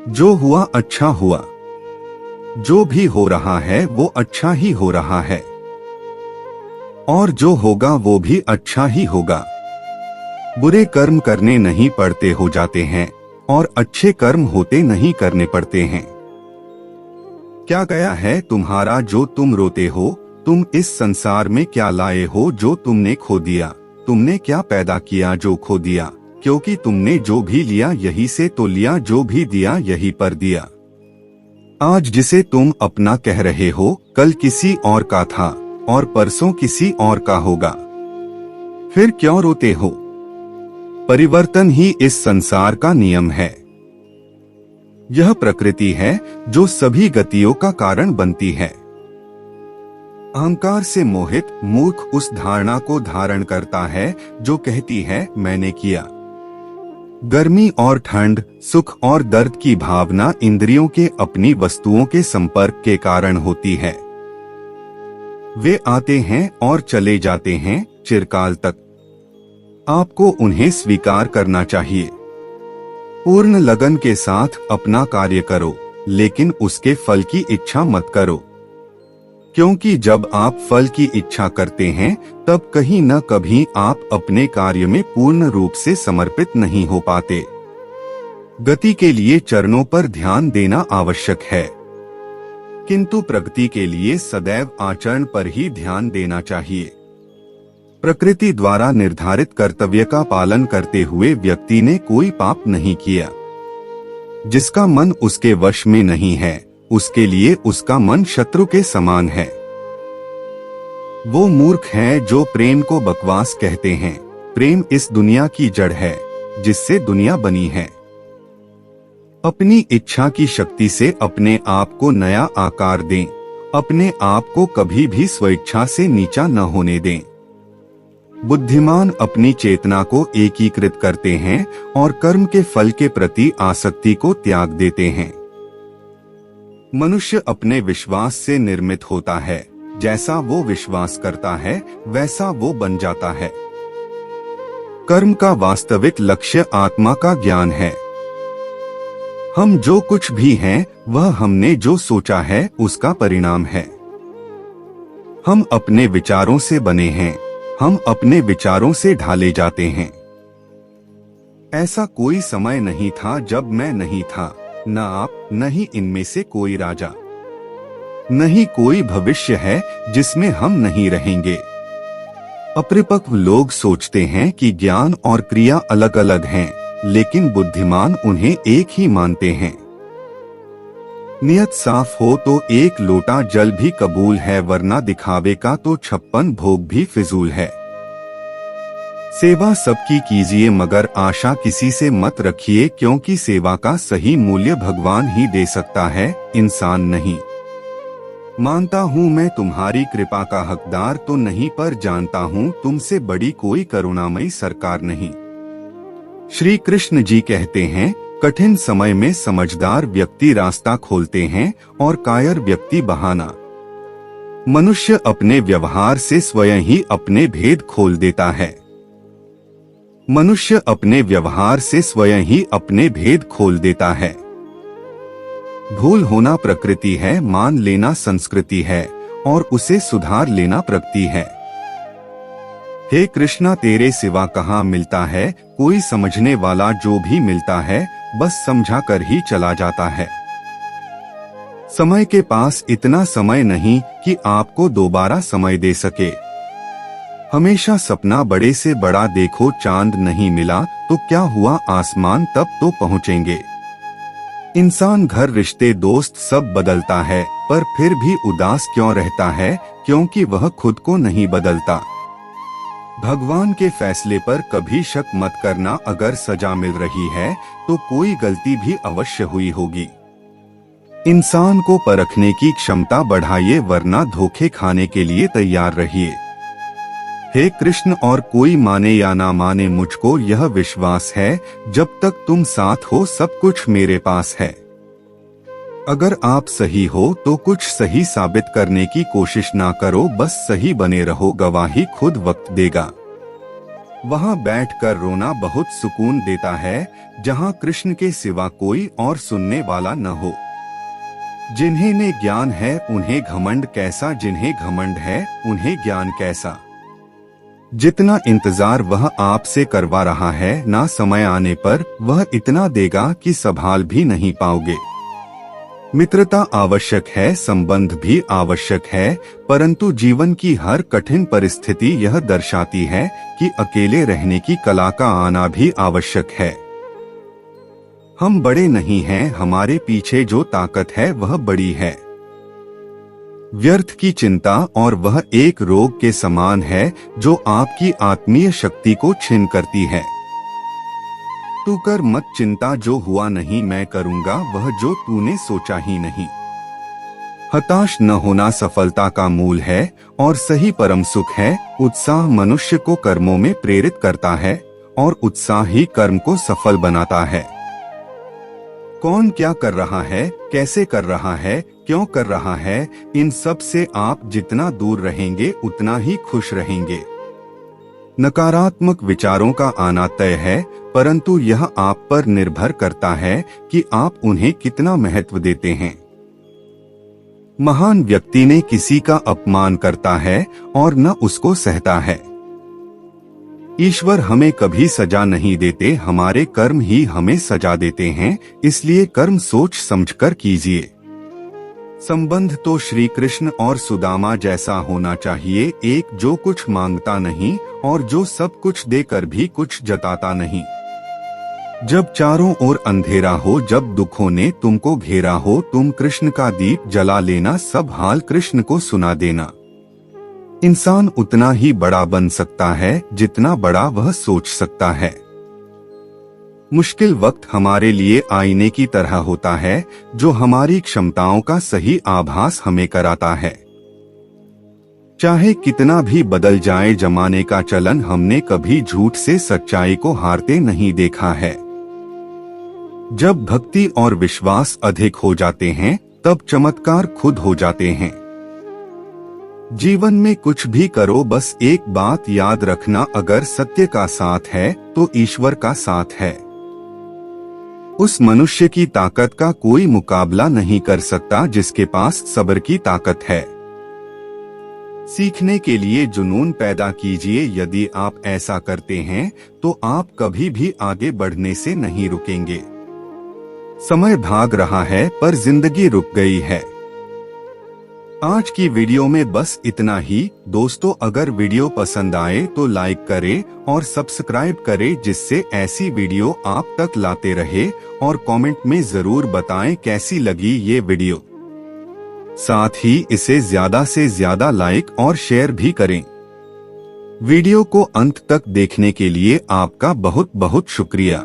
जो हुआ अच्छा हुआ। जो भी हो रहा है वो अच्छा ही हो रहा है, और जो होगा वो भी अच्छा ही होगा। बुरे कर्म करने नहीं पड़ते हो जाते हैं, और अच्छे कर्म होते नहीं करने पड़ते हैं। क्या गया है तुम्हारा जो तुम रोते हो? तुम इस संसार में क्या लाए हो जो तुमने खो दिया? तुमने क्या पैदा किया जो खो दिया? क्योंकि तुमने जो भी लिया यही से तो लिया, जो भी दिया यही पर दिया। आज जिसे तुम अपना कह रहे हो कल किसी और का था, और परसों किसी और का होगा। फिर क्यों रोते हो? परिवर्तन ही इस संसार का नियम है। यह प्रकृति है जो सभी गतियों का कारण बनती है। अहंकार से मोहित मूर्ख उस धारणा को धारण करता है जो कहती है मैंने किया। गर्मी और ठंड, सुख और दर्द की भावना इंद्रियों के अपनी वस्तुओं के संपर्क के कारण होती है। वे आते हैं और चले जाते हैं चिरकाल तक। आपको उन्हें स्वीकार करना चाहिए। पूर्ण लगन के साथ अपना कार्य करो, लेकिन उसके फल की इच्छा मत करो, क्योंकि जब आप फल की इच्छा करते हैं तब कहीं न कभी आप अपने कार्य में पूर्ण रूप से समर्पित नहीं हो पाते। गति के लिए चरणों पर ध्यान देना आवश्यक है, किंतु प्रगति के लिए सदैव आचरण पर ही ध्यान देना चाहिए। प्रकृति द्वारा निर्धारित कर्तव्य का पालन करते हुए व्यक्ति ने कोई पाप नहीं किया। जिसका मन उसके वश में नहीं है, उसके लिए उसका मन शत्रु के समान है। वो मूर्ख है जो प्रेम को बकवास कहते हैं। प्रेम इस दुनिया की जड़ है जिससे दुनिया बनी है। अपनी इच्छा की शक्ति से अपने आप को नया आकार दें। अपने आप को कभी भी स्वेच्छा से नीचा न होने दें। बुद्धिमान अपनी चेतना को एकीकृत करते हैं और कर्म के फल के प्रति आसक्ति को त्याग देते हैं। मनुष्य अपने विश्वास से निर्मित होता है। जैसा वो विश्वास करता है वैसा वो बन जाता है। कर्म का वास्तविक लक्ष्य आत्मा का ज्ञान है। हम जो कुछ भी हैं वह हमने जो सोचा है उसका परिणाम है। हम अपने विचारों से बने हैं। हम अपने विचारों से ढाले जाते हैं। ऐसा कोई समय नहीं था जब मैं नहीं था, न आप, न ही इनमें से कोई राजा। नहीं कोई भविष्य है जिसमें हम नहीं रहेंगे। अपरिपक्व लोग सोचते हैं कि ज्ञान और क्रिया अलग अलग हैं, लेकिन बुद्धिमान उन्हें एक ही मानते हैं। नियत साफ हो तो एक लोटा जल भी कबूल है, वरना दिखावे का तो 56 भोग भी फिजूल है। सेवा सबकी कीजिए मगर आशा किसी से मत रखिए, क्योंकि सेवा का सही मूल्य भगवान ही दे सकता है, इंसान नहीं। मानता हूँ मैं तुम्हारी कृपा का हकदार तो नहीं, पर जानता हूँ तुमसे बड़ी कोई करुणामयी सरकार नहीं। श्री कृष्ण जी कहते हैं, कठिन समय में समझदार व्यक्ति रास्ता खोलते हैं और कायर व्यक्ति बहाना। मनुष्य अपने व्यवहार से स्वयं ही अपने भेद खोल देता है। मनुष्य अपने व्यवहार से स्वयं ही अपने भेद खोल देता है। भूल होना प्रकृति है, मान लेना संस्कृति है, और उसे सुधार लेना प्रगति है। हे कृष्णा, तेरे सिवा कहाँ मिलता है कोई समझने वाला? जो भी मिलता है बस समझा कर ही चला जाता है। समय के पास इतना समय नहीं कि आपको दोबारा समय दे सके। हमेशा सपना बड़े से बड़ा देखो। चांद नहीं मिला तो क्या हुआ, आसमान तब तो पहुँचेंगे। इंसान, घर, रिश्ते, दोस्त सब बदलता है, पर फिर भी उदास क्यों रहता है? क्योंकि वह खुद को नहीं बदलता। भगवान के फैसले पर कभी शक मत करना। अगर सजा मिल रही है तो कोई गलती भी अवश्य हुई होगी। इंसान को परखने की क्षमता बढ़ाइए, वरना धोखे खाने के लिए तैयार रहिए। हे कृष्ण, और कोई माने या ना माने, मुझको यह विश्वास है जब तक तुम साथ हो सब कुछ मेरे पास है। अगर आप सही हो तो कुछ सही साबित करने की कोशिश ना करो, बस सही बने रहो। गवाही खुद वक्त देगा। वहाँ बैठकर रोना बहुत सुकून देता है, जहाँ कृष्ण के सिवा कोई और सुनने वाला न हो। जिन्हें ने ज्ञान है उन्हें घमंड कैसा, जिन्हें घमंड है उन्हें ज्ञान कैसा। जितना इंतजार वह आपसे करवा रहा है, ना समय आने पर वह इतना देगा कि संभाल भी नहीं पाओगे। मित्रता आवश्यक है, संबंध भी आवश्यक है, परंतु जीवन की हर कठिन परिस्थिति यह दर्शाती है कि अकेले रहने की कला का आना भी आवश्यक है। हम बड़े नहीं हैं, हमारे पीछे जो ताकत है वह बड़ी है। व्यर्थ की चिंता और वह एक रोग के समान है जो आपकी आत्मीय शक्ति को छीन करती है। तू कर मत चिंता, जो हुआ नहीं मैं करूंगा वह जो तूने सोचा ही नहीं। हताश न होना सफलता का मूल है और सही परम सुख है। उत्साह मनुष्य को कर्मों में प्रेरित करता है और उत्साह ही कर्म को सफल बनाता है। कौन क्या कर रहा है, कैसे कर रहा है, क्यों कर रहा है, इन सब से आप जितना दूर रहेंगे उतना ही खुश रहेंगे। नकारात्मक विचारों का आना तय है, परंतु यह आप पर निर्भर करता है कि आप उन्हें कितना महत्व देते हैं। महान व्यक्ति ने किसी का अपमान करता है और न उसको सहता है। ईश्वर हमें कभी सजा नहीं देते, हमारे कर्म ही हमें सजा देते हैं, इसलिए कर्म सोच समझकर कीजिए। संबंध तो श्री कृष्ण और सुदामा जैसा होना चाहिए, एक जो कुछ मांगता नहीं और जो सब कुछ देकर भी कुछ जताता नहीं। जब चारों ओर अंधेरा हो, जब दुखों ने तुमको घेरा हो, तुम कृष्ण का दीप जला लेना, सब हाल कृष्ण को सुना देना। इंसान उतना ही बड़ा बन सकता है जितना बड़ा वह सोच सकता है। मुश्किल वक्त हमारे लिए आईने की तरह होता है जो हमारी क्षमताओं का सही आभास हमें कराता है। चाहे कितना भी बदल जाए जमाने का चलन, हमने कभी झूठ से सच्चाई को हारते नहीं देखा है। जब भक्ति और विश्वास अधिक हो जाते हैं तब चमत्कार खुद हो जाते हैं। जीवन में कुछ भी करो, बस एक बात याद रखना, अगर सत्य का साथ है तो ईश्वर का साथ है। उस मनुष्य की ताकत का कोई मुकाबला नहीं कर सकता जिसके पास सब्र की ताकत है। सीखने के लिए जुनून पैदा कीजिए, यदि आप ऐसा करते हैं तो आप कभी भी आगे बढ़ने से नहीं रुकेंगे। समय भाग रहा है पर जिंदगी रुक गई है। आज की वीडियो में बस इतना ही। दोस्तों, अगर वीडियो पसंद आए तो लाइक करें और सब्सक्राइब करें, जिससे ऐसी वीडियो आप तक लाते रहे, और कमेंट में जरूर बताएं कैसी लगी ये वीडियो। साथ ही इसे ज्यादा से ज्यादा लाइक और शेयर भी करें। वीडियो को अंत तक देखने के लिए आपका बहुत बहुत शुक्रिया।